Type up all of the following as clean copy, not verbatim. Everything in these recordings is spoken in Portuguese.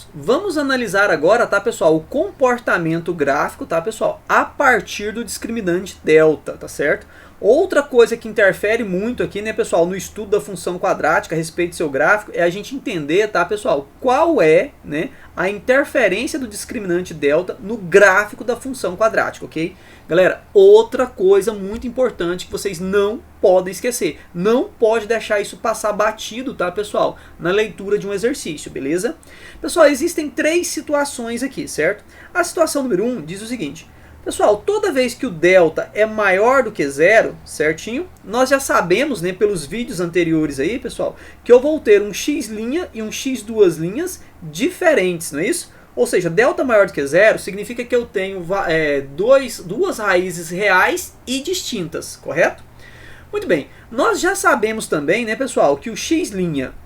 alunos, vamos analisar agora, tá pessoal, o comportamento gráfico, tá pessoal, a partir do discriminante delta, tá certo? Outra coisa que interfere muito aqui, né pessoal, no estudo da função quadrática a respeito do seu gráfico, é a gente entender, tá pessoal, qual é, né, a interferência do discriminante delta no gráfico da função quadrática, ok? Galera, outra coisa muito importante que vocês não podem esquecer, não pode deixar isso passar batido, tá pessoal, na leitura de um exercício, beleza? Pessoal, existem três situações aqui, certo? A situação número 1 diz o seguinte: pessoal, toda vez que o delta é maior do que zero, certinho, nós já sabemos, né, pelos vídeos anteriores aí, pessoal, que eu vou ter um x' e um x duas linhas diferentes, não é isso? Ou seja, delta maior do que zero significa que eu tenho duas raízes reais e distintas, correto? Muito bem, nós já sabemos também, né, pessoal, que o x'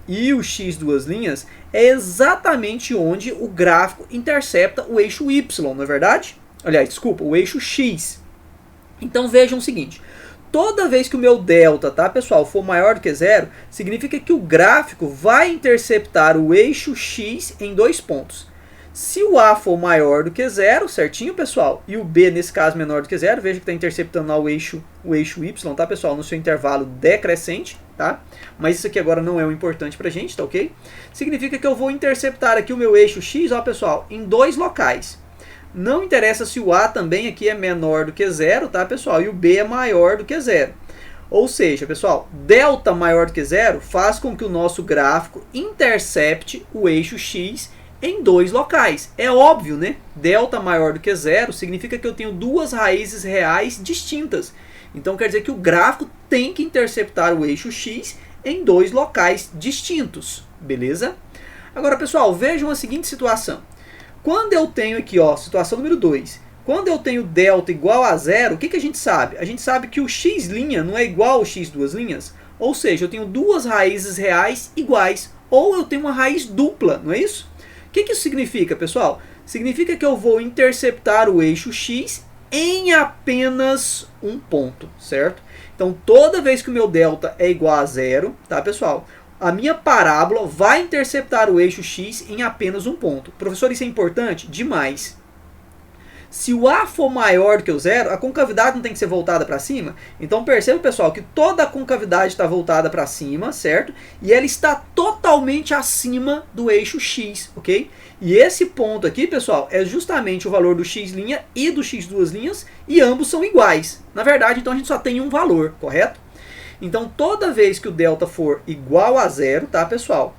e o x duas linhas é exatamente onde o gráfico intercepta o eixo y, não é verdade? Aliás, desculpa, o eixo x. Então vejam o seguinte: toda vez que o meu delta, tá pessoal, for maior do que zero, significa que o gráfico vai interceptar o eixo x em dois pontos. Se o A for maior do que zero, certinho pessoal, e o B nesse caso menor do que zero, veja que está interceptando lá o eixo y, tá pessoal, no seu intervalo decrescente, tá? Mas isso aqui agora não é o importante pra gente, tá ok? Significa que eu vou interceptar aqui o meu eixo x, ó pessoal, em dois locais. Não interessa se o A também aqui é menor do que zero, tá pessoal? E o B é maior do que zero. Ou seja, pessoal, delta maior do que zero faz com que o nosso gráfico intercepte o eixo x em dois locais. É óbvio, né? Delta maior do que zero significa que eu tenho duas raízes reais distintas. Então quer dizer que o gráfico tem que interceptar o eixo x em dois locais distintos. Beleza? Agora, pessoal, vejam a seguinte situação. Quando eu tenho aqui, ó, situação número 2, quando eu tenho delta igual a zero, o que a gente sabe? A gente sabe que o x' não é igual ao x duas linhas, ou seja, eu tenho duas raízes reais iguais, ou eu tenho uma raiz dupla, não é isso? O que isso significa, pessoal? Significa que eu vou interceptar o eixo x em apenas um ponto, certo? Então, toda vez que o meu delta é igual a zero, tá, pessoal? A minha parábola vai interceptar o eixo x em apenas um ponto. Professor, isso é importante? Demais. Se o A for maior do que o zero, a concavidade não tem que ser voltada para cima? Então perceba, pessoal, que toda a concavidade está voltada para cima, certo? E ela está totalmente acima do eixo x, ok? E esse ponto aqui, pessoal, é justamente o valor do x' e do x duas linhas, e ambos são iguais. Na verdade, então a gente só tem um valor, correto? Então, toda vez que o delta for igual a zero, tá, pessoal?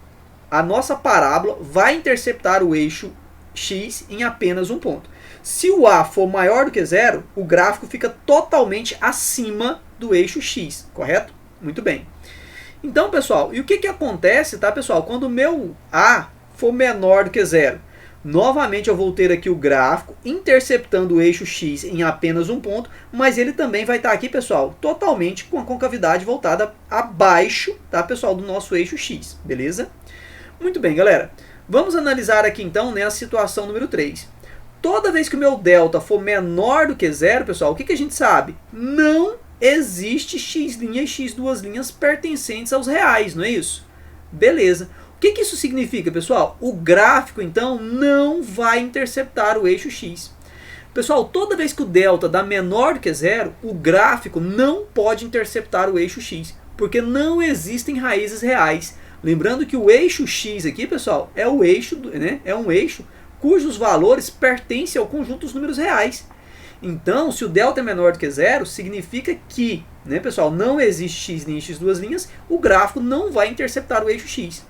A nossa parábola vai interceptar o eixo x em apenas um ponto. Se o A for maior do que zero, o gráfico fica totalmente acima do eixo x, correto? Muito bem. Então, pessoal, e o que acontece, tá, pessoal? Quando o meu A for menor do que zero, novamente eu vou ter aqui o gráfico interceptando o eixo x em apenas um ponto, mas ele também vai estar aqui, pessoal, totalmente com a concavidade voltada abaixo, tá, pessoal, do nosso eixo x, beleza? Muito bem, galera. Vamos analisar aqui então, né, a situação número 3. Toda vez que o meu delta for menor do que zero, pessoal, o que a gente sabe? Não existe x' e x duas linhas pertencentes aos reais, não é isso? Beleza. O que isso significa, pessoal? O gráfico, então, não vai interceptar o eixo x. Pessoal, toda vez que o delta dá menor do que zero, o gráfico não pode interceptar o eixo x, porque não existem raízes reais. Lembrando que o eixo x aqui, pessoal, é o eixo, né, é um eixo cujos valores pertencem ao conjunto dos números reais. Então, se o delta é menor do que zero, significa que, né, pessoal, não existe x' nem x duas linhas, o gráfico não vai interceptar o eixo x.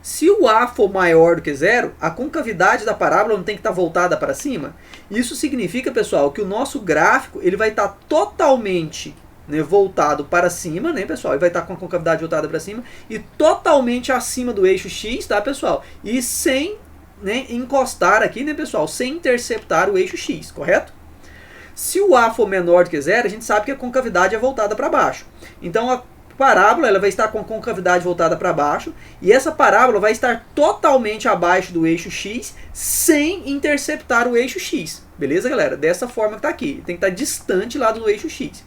Se o A for maior do que zero, a concavidade da parábola não tem que estar voltada para cima. Isso significa, pessoal, que o nosso gráfico ele vai estar totalmente, né, voltado para cima, né, pessoal? Ele vai estar com a concavidade voltada para cima e totalmente acima do eixo x, tá, pessoal? E sem, né, encostar aqui, né, pessoal? Sem interceptar o eixo x, correto? Se o A for menor do que zero, a gente sabe que a concavidade é voltada para baixo. Então, a parábola ela vai estar com a concavidade voltada para baixo e essa parábola vai estar totalmente abaixo do eixo x sem interceptar o eixo x. Beleza, galera? Dessa forma que está aqui. Tem que estar distante lá do eixo x.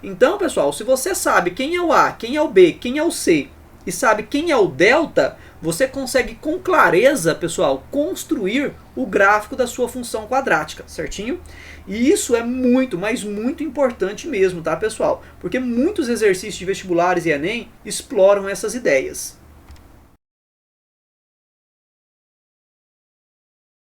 Então, pessoal, se você sabe quem é o A, quem é o B, quem é o C e sabe quem é o delta, você consegue com clareza, pessoal, construir o gráfico da sua função quadrática, certinho? E isso é muito, mas muito importante mesmo, tá, pessoal? Porque muitos exercícios de vestibulares e Enem exploram essas ideias.